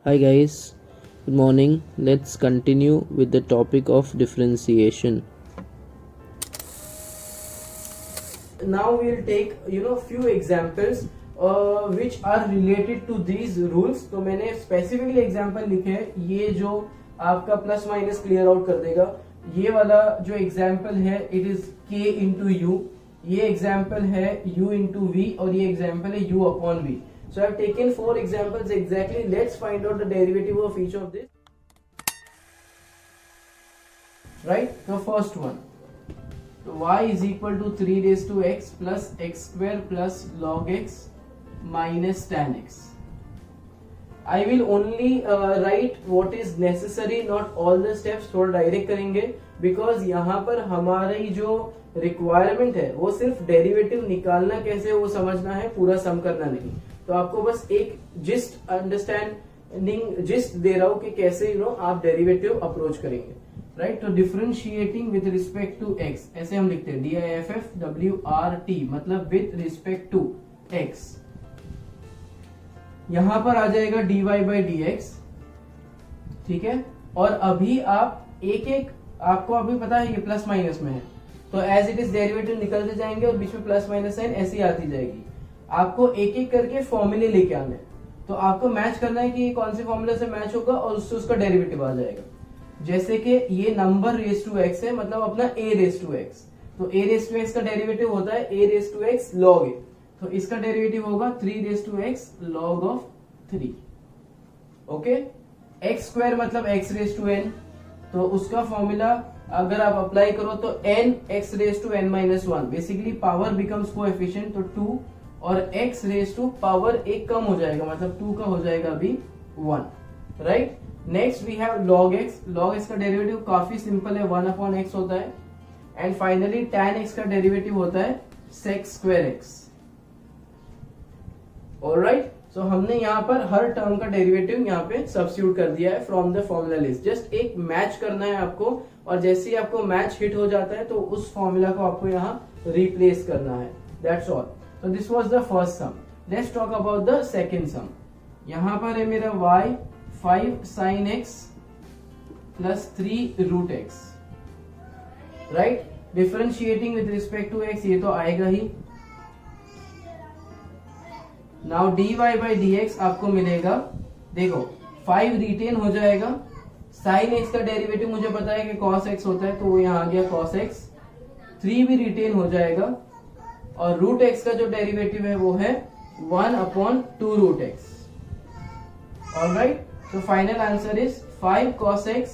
Hi guys, good morning. Let's continue with the topic of differentiation. Now we'll take few examples which are related to these rules. तो मैंने specifically example लिखे हैं, ये जो आपका plus minus clear out कर देगा. ये वाला जो एग्जाम्पल है it is k into you, ये एग्जाम्पल है u इंटू वी और ये एग्जाम्पल है u upon v. So I have taken 4 examples exactly. Let's find out the derivative of each of this. Right? The first one. So y is equal to 3 raised to x plus x square plus log x minus tan x. I will only write what is necessary, not all the steps. थोड़ा direct करेंगे because यहाँ पर हमारी जो requirement है वो सिर्फ derivative निकालना कैसे वो समझना है, पूरा सम करना नहीं. तो आपको बस एक जिस्ट अंडरस्टैंडिंग जिस्ट दे रहा हूं कि कैसे आप डेरिवेटिव अप्रोच करेंगे. राइट? तो differentiating with respect to x, ऐसे हम लिखते हैं DIFFWRT, मतलब विद रिस्पेक्ट टू एक्स. यहां पर आ जाएगा dy बाई dx. ठीक है? और अभी आप एक एक, आपको अभी पता है ये प्लस माइनस में है तो एज इट इज डेरिवेटिव निकलते जाएंगे और बीच में प्लस माइनस साइन ऐसी आती जाएगी. आपको एक एक करके फॉर्मूले लेके आने हैं. तो आपको मैच करना है कि ये कौन से फॉर्मूले से मैच होगा और उससे उसका डेरिवेटिव आ जाएगा. जैसे कि ये नंबर रेस टू एक्स है, मतलब अपना a रेस टू एक्स. तो a रेस टू एक्स का डेरिवेटिव होता है a raise to x log a. तो इसका डेरिवेटिव होगा 3 raise to x log of 3. Okay? X square मतलब x रेस टू n, तो उसका फॉर्मूला अगर आप अप्लाई करो तो n x raise to n minus 1. Basically power becomes coefficient, तो 2 और x रेस टू पावर एक कम हो जाएगा, मतलब 2 का हो जाएगा अभी 1. Right? Next we have log x. log x का डेरिवेटिव काफी सिंपल है, 1 अपॉन x होता है. एंड फाइनली tan x का डेरिवेटिव होता है sec square x. Alright? So हमने यहाँ पर हर टर्म का डेरिवेटिव यहाँ पे सब्स्टिट्यूट कर दिया है from the formula list. Just एक मैच करना है आपको, और जैसे ही आपको मैच हिट हो जाता है तो उस फॉर्मूला को आपको यहाँ रिप्लेस करना है. That's all. So this was the first sum. Let's talk about the second sum. यहां पर है मेरा y 5 sin x plus 3 root x. Right? Differentiating with respect to x, ये तो आएगा ही. Now dy by dx आपको मिलेगा, देखो 5 रिटेन हो जाएगा. sin x का डेरिवेटिव मुझे पता है कि cos x होता है, तो वो यहाँ आ गया cos x. 3 भी रिटेन हो जाएगा और रूट एक्स का जो डेरिवेटिव है वो है 1 अपॉन 2 रूट एक्स. ऑलराइट? तो final answer is 5 cos x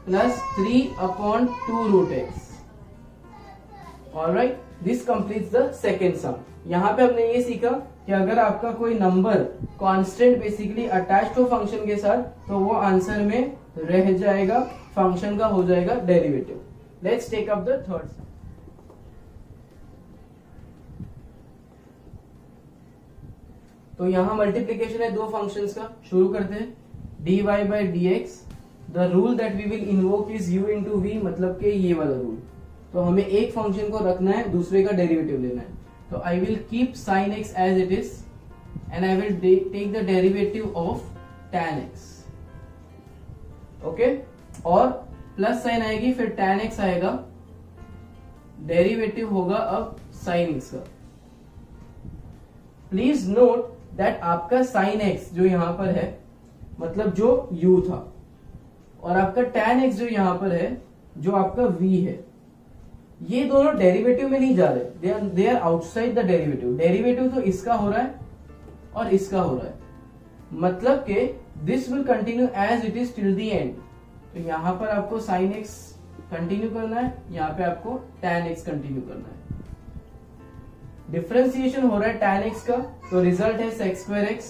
plus 3 upon 2 root x. Alright? This completes the second sum. यहां पे हमने ये सीखा कि अगर आपका कोई नंबर कांस्टेंट बेसिकली अटैच्ड हो फंक्शन के साथ तो वो आंसर में रह जाएगा, फंक्शन का हो जाएगा derivative. Let's take up the third sum. तो यहां मल्टीप्लीकेशन है दो फंक्शंस का. शुरू करते हैं. dy by dx, the rule that we will invoke is u into v, मतलब के ये वाला रूल. तो हमें एक फंक्शन को रखना है, दूसरे का डेरिवेटिव लेना है. तो I will keep sin x as it is and I will take the derivative of tan x. Okay? और प्लस साइन आएगी, फिर tan x आएगा, डेरिवेटिव होगा अब sin x का. प्लीज नोट दैट आपका sin x जो यहां पर है, मतलब जो u था, और आपका tan x जो यहां पर है, जो आपका v है, ये दोनों डेरिवेटिव में नहीं जा रहे. They are outside the derivative. Derivative तो इसका हो रहा है और इसका हो रहा है, मतलब कि this will continue as it is till the end. तो यहां पर आपको sin x कंटिन्यू करना है, यहां पे आपको tan x कंटिन्यू करना है. डिफरेंशिएशन हो रहा है tan x का, तो रिजल्ट है sec स्क्वायर x,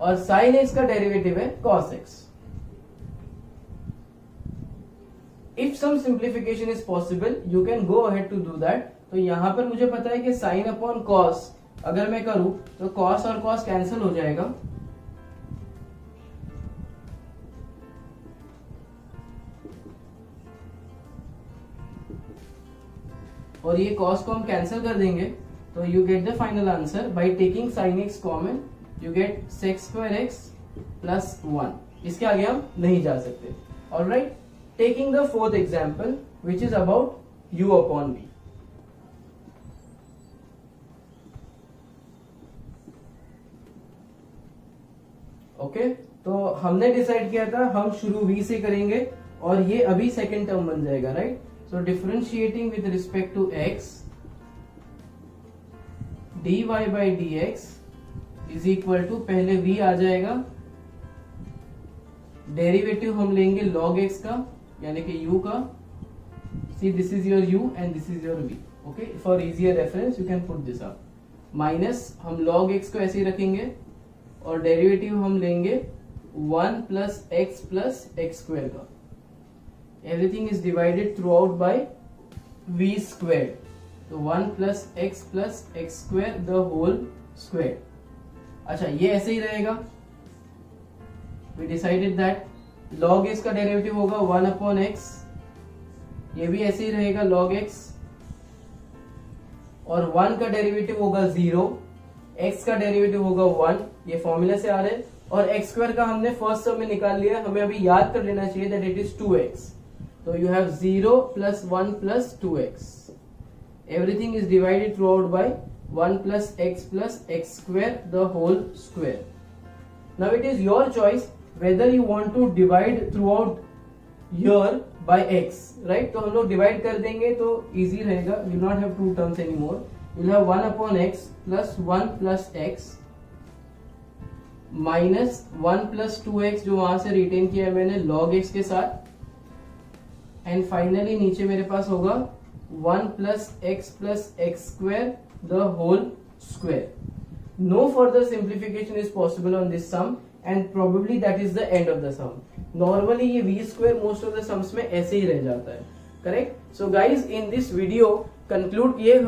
और sin x का डेरिवेटिव है cos x. If some simplification is possible you can go ahead to do that. तो यहां पर मुझे पता है कि sin अपॉन cos अगर मैं करूं तो cos और cos कैंसिल हो जाएगा, और ये cos को हम कैंसिल कर देंगे. तो you get the final answer by taking sin x common. You get sec square x plus 1. इसके आगे हम नहीं जा सकते. Alright, taking the fourth example which is about u upon v. Okay, तो हमने डिसाइड किया था हम शुरू v से करेंगे और ये अभी सेकेंड टर्म बन जाएगा, right. So differentiating with respect to x, dy by dx is equal to, पहले v आ जाएगा, डेरिवेटिव हम लेंगे log x का यानी कि u का. See this is your u and this is your v. Okay, for easier reference you can put this up. Minus हम log x को ऐसे ही रखेंगे और डेरिवेटिव हम लेंगे 1 plus x plus x square का. Everything is divided through out by v square. तो 1 plus x square the whole square. अच्छा, ये ऐसे ही रहेगा. We decided that log x का डेरिवेटिव होगा 1 अपॉन एक्स. ये भी ऐसे ही रहेगा log x. और 1 का डेरिवेटिव होगा 0, x का डेरिवेटिव होगा 1. ये फॉर्मूला से आ रहे हैं. और x स्क्वायर का हमने फर्स्ट टर्म में निकाल लिया. हमें अभी याद कर लेना चाहिए that it is 2x. So you have 0 plus 1 plus 2x. Everything is divided through out बाय 1 plus x square the whole square. Now it is your choice whether you want to divide throughout here by x, right? तो हम लोग divide कर देंगे तो easy रहेगा. you not have two terms anymore. you'll have 1 upon x plus 1 plus x minus 1 plus 2x जो वहां से रिटेन किया है मैंने log x के साथ. एंड फाइनली नीचे मेरे पास होगा 1 plus x square the whole square. No further simplification is possible on this sum and probably that is the end of the sum. Normally ये v square most of the sums में ऐसे ही रह जाता है, correct. So guys in this video conclude ये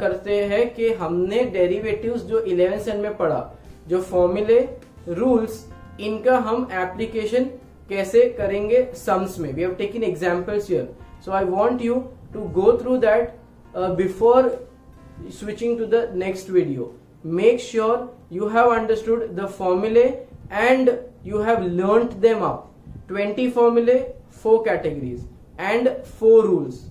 करते हैं कि हमने डेरिवेटिव्स जो 11th स्टैंडर्ड में पढ़ा, जो फॉर्मूले, रूल्स, इनका हम एप्लीकेशन कैसे करेंगे सम्स में. We have taken examples here. So I want you to go through that before switching to the next video. Make sure you have understood the formulae and you have learnt them up. 20 formulae, 4 categories and 4 rules.